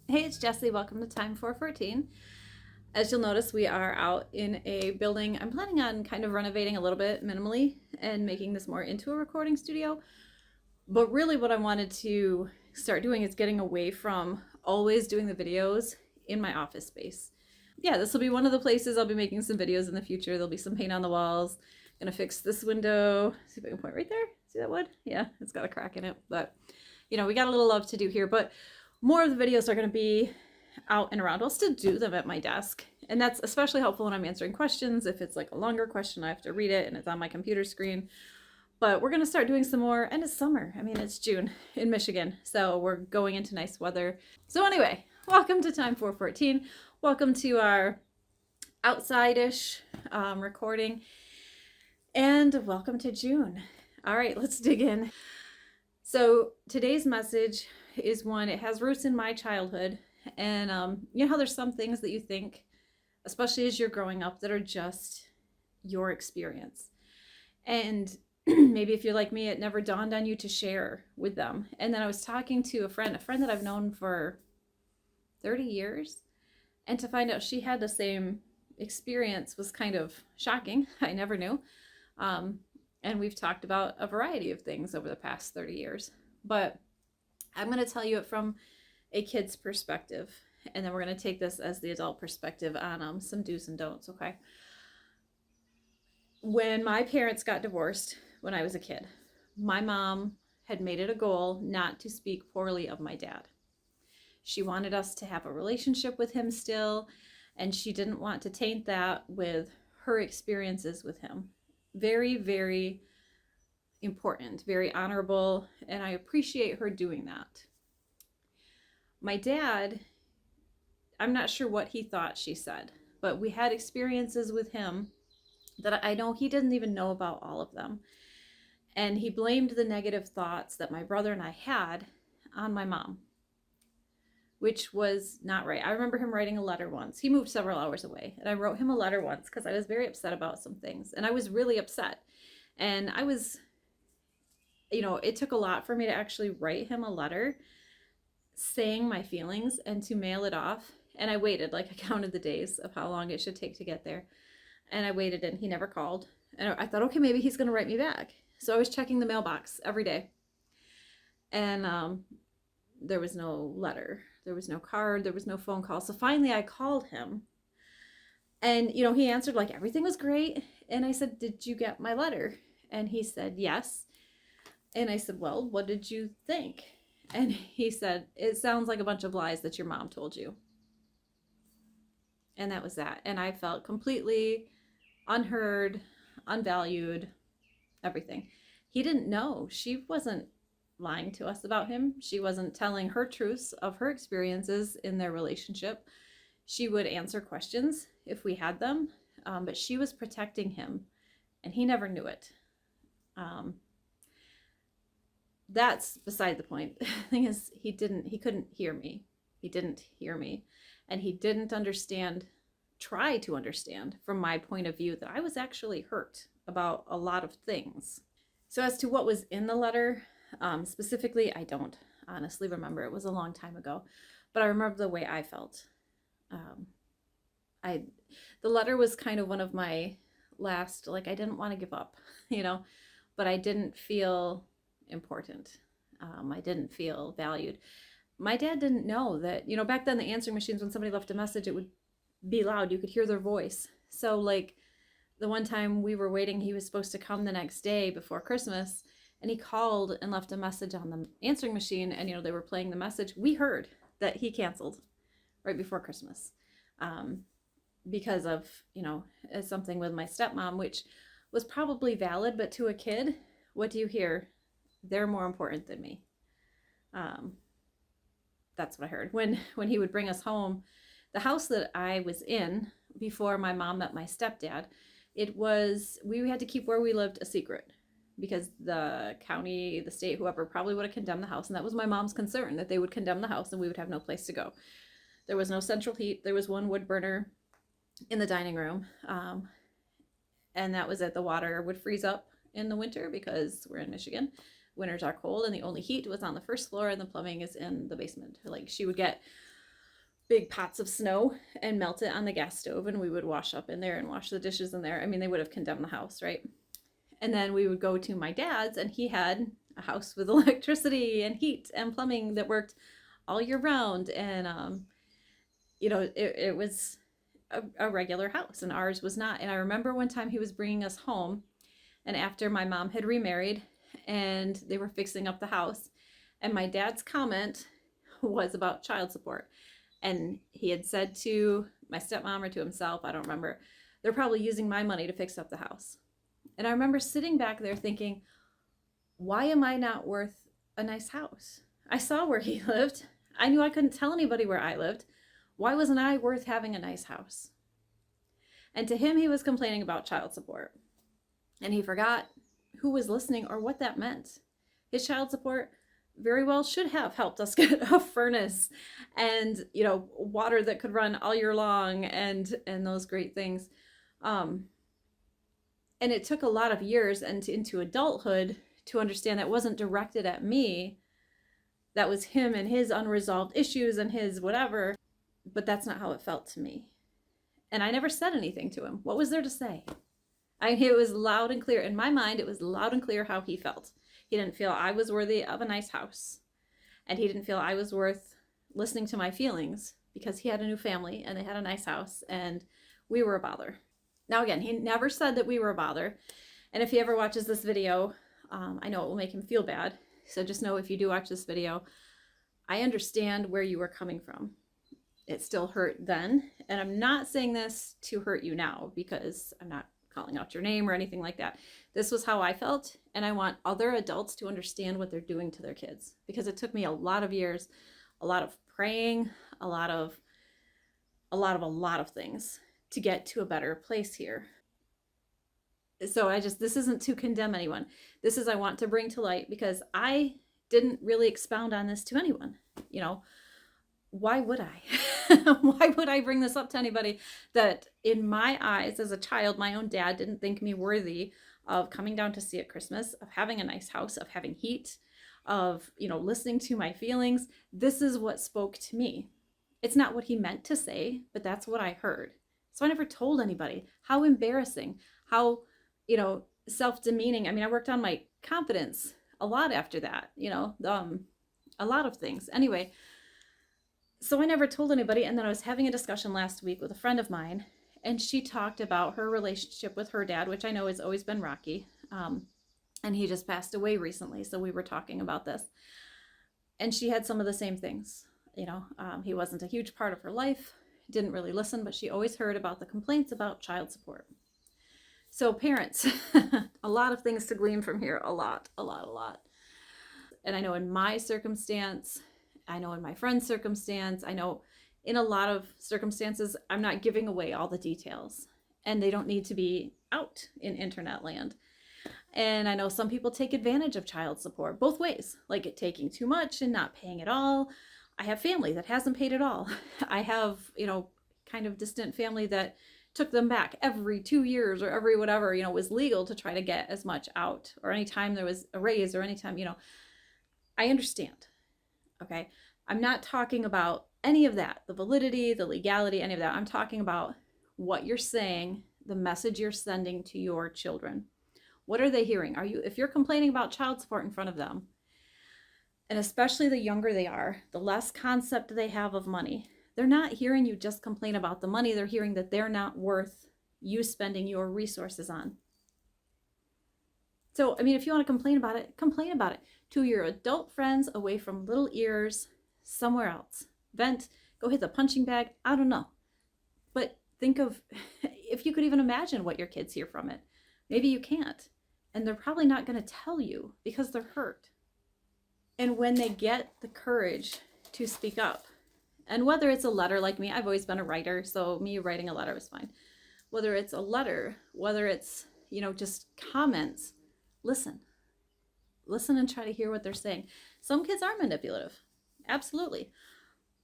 Hey, it's Jessie. Welcome to Time 414. As you'll notice, we are out in a building. I'm planning on kind of renovating a little bit minimally and making this more into a recording studio. But really, what I wanted to start doing is getting away from always doing the videos in my office space. Yeah, this will be one of the places I'll be making some videos in the future. There'll be some paint on the walls. Gonna fix this window. See if I can point right there. See that wood? Yeah, it's got a crack in it. But, we got a little love to do here. But more of the videos are going to be out and around. I'll still do them at my desk. And that's especially helpful when I'm answering questions. If it's like a longer question, I have to read it and it's on my computer screen. But we're going to start doing some more. And it's summer. I mean, it's June in Michigan. So we're going into nice weather. So anyway, welcome to Time 414. Welcome to our outside-ish recording. And welcome to June. All right, let's dig in. So today's message is one, it has roots in my childhood. And you know how there's some things that you think, especially as you're growing up, that are just your experience. And maybe if you're like me, it never dawned on you to share with them. And then I was talking to a friend that I've known for 30 years. And to find out she had the same experience was kind of shocking. I never knew. And we've talked about a variety of things over the past 30 years. But I'm going to tell you it from a kid's perspective. And then we're going to take this as the adult perspective on some do's and don'ts, okay? When my parents got divorced when I was a kid, my mom had made it a goal not to speak poorly of my dad. She wanted us to have a relationship with him still, and she didn't want to taint that with her experiences with him. Very, very important, very honorable, and I appreciate her doing that. My dad, I'm not sure what he thought she said, but we had experiences with him that I know he didn't even know about all of them. And he blamed the negative thoughts that my brother and I had on my mom, which was not right. I remember him writing a letter once. He moved several hours away, and I wrote him a letter once because I was very upset about some things, and I was really upset. And I was, it took a lot for me to actually write him a letter saying my feelings and to mail it off. And I waited, I counted the days of how long it should take to get there. And I waited, and he never called. And I thought, okay, maybe he's going to write me back. So I was checking the mailbox every day. And there was no letter. There was no card. There was no phone call. So finally I called him. And, he answered everything was great. And I said, did you get my letter? And he said, yes. And I said, well, what did you think? And he said, it sounds like a bunch of lies that your mom told you. And that was that. And I felt completely unheard, unvalued, everything. He didn't know. She wasn't lying to us about him. She wasn't telling her truths of her experiences in their relationship. She would answer questions if we had them, but she was protecting him, and he never knew it. That's beside the point. The thing is, he couldn't hear me. He didn't hear me. And he didn't try to understand from my point of view that I was actually hurt about a lot of things. So as to what was in the letter, specifically, I don't honestly remember. It was a long time ago. But I remember the way I felt. The letter was kind of one of my last, I didn't want to give up, but I didn't feel important. I didn't feel valued. My dad didn't know that, back then the answering machines, when somebody left a message, it would be loud. You could hear their voice. So the one time we were waiting, he was supposed to come the next day before Christmas, and he called and left a message on the answering machine, and, they were playing the message. We heard that he canceled right before Christmas because of, something with my stepmom, which was probably valid, but to a kid, what do you hear? They're more important than me. That's what I heard. When he would bring us home, the house that I was in before my mom met my stepdad, we had to keep where we lived a secret because the county, the state, whoever probably would have condemned the house. And that was my mom's concern, that they would condemn the house and we would have no place to go. There was no central heat. There was one wood burner in the dining room. And that was it. The water would freeze up in the winter because we're in Michigan. Winters are cold, and the only heat was on the first floor, and the plumbing is in the basement. She would get big pots of snow and melt it on the gas stove, and we would wash up in there and wash the dishes in there. I mean, they would have condemned the house, right? And then we would go to my dad's, and he had a house with electricity and heat and plumbing that worked all year round. And, it was a regular house, and ours was not. And I remember one time he was bringing us home, and after my mom had remarried and they were fixing up the house, and my dad's comment was about child support. And he had said to my stepmom or to himself, I don't remember, they're probably using my money to fix up the house. And I remember sitting back there thinking, why am I not worth a nice house? I saw where he lived. I knew I couldn't tell anybody where I lived. Why wasn't I worth having a nice house? And to him, he was complaining about child support. And he forgot who was listening or what that meant. His child support very well should have helped us get a furnace and, water that could run all year long and those great things. And it took a lot of years and into adulthood to understand that wasn't directed at me. That was him and his unresolved issues and his whatever. But that's not how it felt to me. And I never said anything to him. What was there to say? It was loud and clear. In my mind, it was loud and clear how he felt. He didn't feel I was worthy of a nice house. And he didn't feel I was worth listening to my feelings because he had a new family and they had a nice house and we were a bother. Now, again, he never said that we were a bother. And if he ever watches this video, I know it will make him feel bad. So just know if you do watch this video, I understand where you were coming from. It still hurt then. And I'm not saying this to hurt you now because I'm not calling out your name or anything like that. This was how I felt. And I want other adults to understand what they're doing to their kids, because it took me a lot of years, a lot of praying, a lot of things to get to a better place here. So this isn't to condemn anyone. This is, I want to bring to light, because I didn't really expound on this to anyone. Why would I? Why would I bring this up to anybody that in my eyes as a child, my own dad didn't think me worthy of coming down to see at Christmas, of having a nice house, of having heat, of, listening to my feelings. This is what spoke to me. It's not what he meant to say, but that's what I heard. So I never told anybody. How embarrassing, how, self-demeaning. I mean, I worked on my confidence a lot after that, a lot of things. Anyway, so I never told anybody. And then I was having a discussion last week with a friend of mine, and she talked about her relationship with her dad, which I know has always been rocky. And he just passed away recently. So we were talking about this. And she had some of the same things. He wasn't a huge part of her life, didn't really listen, but she always heard about the complaints about child support. So parents, a lot of things to glean from here, a lot. And I know in my circumstance, I know in my friend's circumstance, I know in a lot of circumstances, I'm not giving away all the details, and they don't need to be out in internet land. And I know some people take advantage of child support both ways, like it taking too much and not paying at all. I have family that hasn't paid at all. I have, kind of distant family that took them back every 2 years or every whatever, was legal to try to get as much out, or anytime there was a raise or anytime, I understand. Okay. I'm not talking about any of that, the validity, the legality, any of that. I'm talking about what you're saying, the message you're sending to your children. What are they hearing? If you're complaining about child support in front of them, and especially the younger they are, the less concept they have of money, they're not hearing you just complain about the money. They're hearing that they're not worth you spending your resources on. So, if you want to complain about it to your adult friends away from little ears somewhere else. Vent, go hit the punching bag. I don't know. But think of if you could even imagine what your kids hear from it. Maybe you can't. And they're probably not going to tell you because they're hurt. And when they get the courage to speak up, and whether it's a letter like me, I've always been a writer, so me writing a letter was fine. Whether it's a letter, whether it's, just comments, listen and try to hear what they're saying. Some kids are manipulative, absolutely.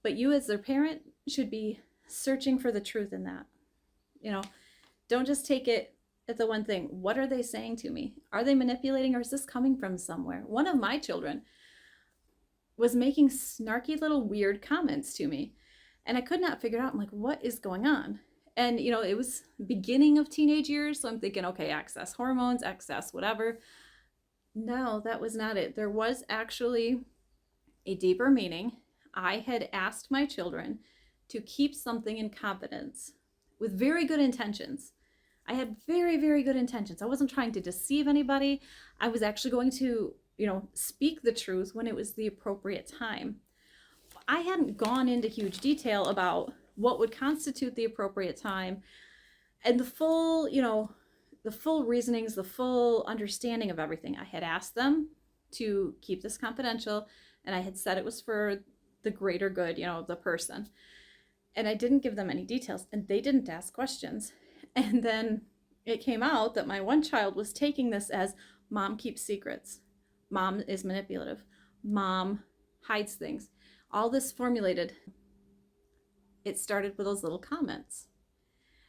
But you as their parent should be searching for the truth in that. Don't just take it at the one thing. What are they saying to me? Are they manipulating, or is this coming from somewhere? One of my children was making snarky little weird comments to me. And I could not figure it out. I'm like, what is going on? And, it was beginning of teenage years. So I'm thinking, okay, excess hormones, excess whatever. No, that was not it. There was actually a deeper meaning. I had asked my children to keep something in confidence with very good intentions. I had very, very good intentions. I wasn't trying to deceive anybody. I was actually going to, speak the truth when it was the appropriate time. I hadn't gone into huge detail about what would constitute the appropriate time and the full reasonings, the full understanding of everything. I had asked them to keep this confidential, and I had said it was for the greater good, of the person. And I didn't give them any details, and they didn't ask questions. And then it came out that my one child was taking this as mom keeps secrets, mom is manipulative, mom hides things. All this formulated, it started with those little comments.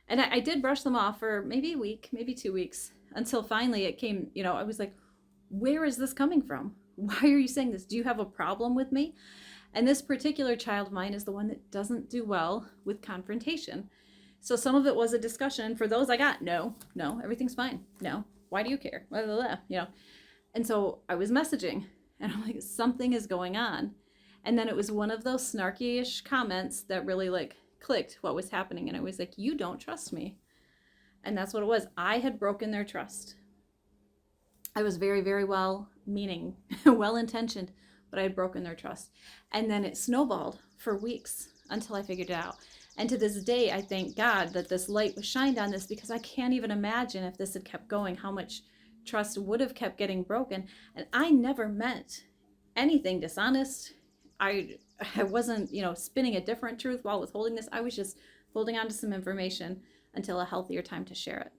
And I did brush them off for maybe a week, maybe 2 weeks, until finally it came, I was like, where is this coming from? Why are you saying this? Do you have a problem with me? And this particular child of mine is the one that doesn't do well with confrontation. So some of it was a discussion. For those I got, no, everything's fine. No, why do you care? Blah, blah, blah, And so I was messaging, and I'm like, something is going on. And then it was one of those snarky-ish comments that really clicked what was happening. And I was like, you don't trust me. And that's what it was. I had broken their trust. I was very, very well-meaning, well-intentioned, but I had broken their trust. And then it snowballed for weeks until I figured it out. And to this day, I thank God that this light was shined on this, because I can't even imagine if this had kept going, how much trust would have kept getting broken. And I never meant anything dishonest. I wasn't, spinning a different truth while withholding this. I was just holding on to some information until a healthier time to share it.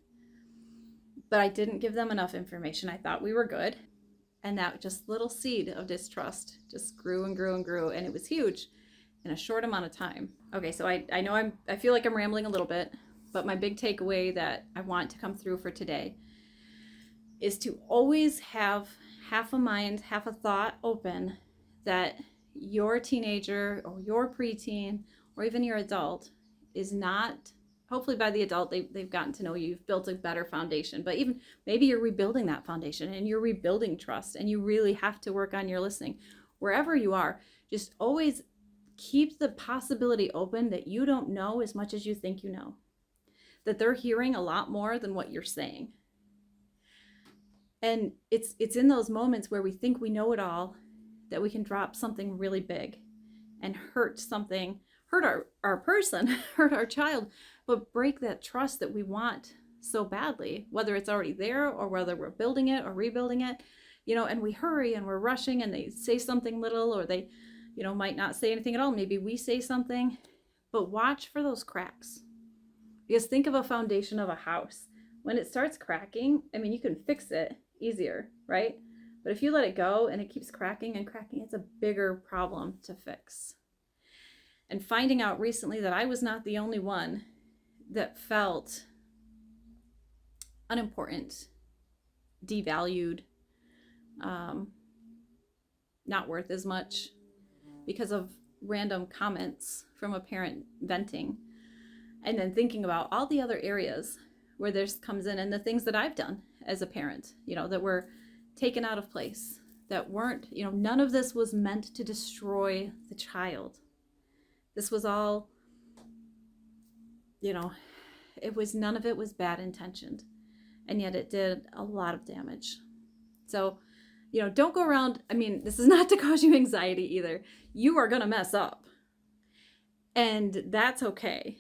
But I didn't give them enough information. I thought we were good. And that just little seed of distrust just grew and grew and grew. And it was huge in a short amount of time. Okay, so I know I feel like I'm rambling a little bit, but my big takeaway that I want to come through for today is to always have half a mind, half a thought open that your teenager or your preteen or even your adult is not, hopefully by the adult they've gotten to know you, you've built a better foundation, but even maybe you're rebuilding that foundation and you're rebuilding trust, and you really have to work on your listening. Wherever you are, just always keep the possibility open that you don't know as much as you think you know, that they're hearing a lot more than what you're saying. And it's in those moments where we think we know it all that we can drop something really big and hurt our person, hurt our child, but break that trust that we want so badly, whether it's already there or whether we're building it or rebuilding it, and we hurry and we're rushing and they say something little, or they, might not say anything at all. Maybe we say something, but watch for those cracks. Because think of a foundation of a house. When it starts cracking, you can fix it easier, right? But if you let it go and it keeps cracking and cracking, it's a bigger problem to fix. And finding out recently that I was not the only one that felt unimportant, devalued, not worth as much because of random comments from a parent venting, and then thinking about all the other areas where this comes in and the things that I've done as a parent, that were taken out of place, that weren't, none of this was meant to destroy the child. This was all, none of it was bad intentioned, and yet it did a lot of damage. So, don't go around, this is not to cause you anxiety either. You are going to mess up, and that's okay.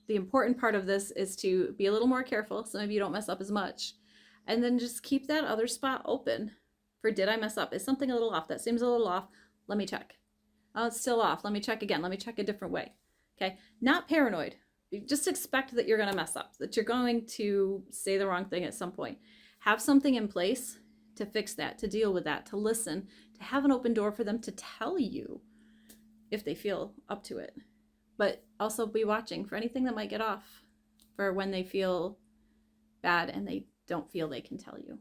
The important part of this is to be a little more careful so maybe you don't mess up as much. And then just keep that other spot open for, did I mess up? Is something a little off? That seems a little off. Let me check. Oh, it's still off. Let me check again. Let me check a different way. Okay. Not paranoid. You just expect that you're going to mess up, that you're going to say the wrong thing at some point. Have something in place to fix that, to deal with that, to listen, to have an open door for them to tell you if they feel up to it. But also be watching for anything that might get off, for when they feel bad and they don't feel they can tell you.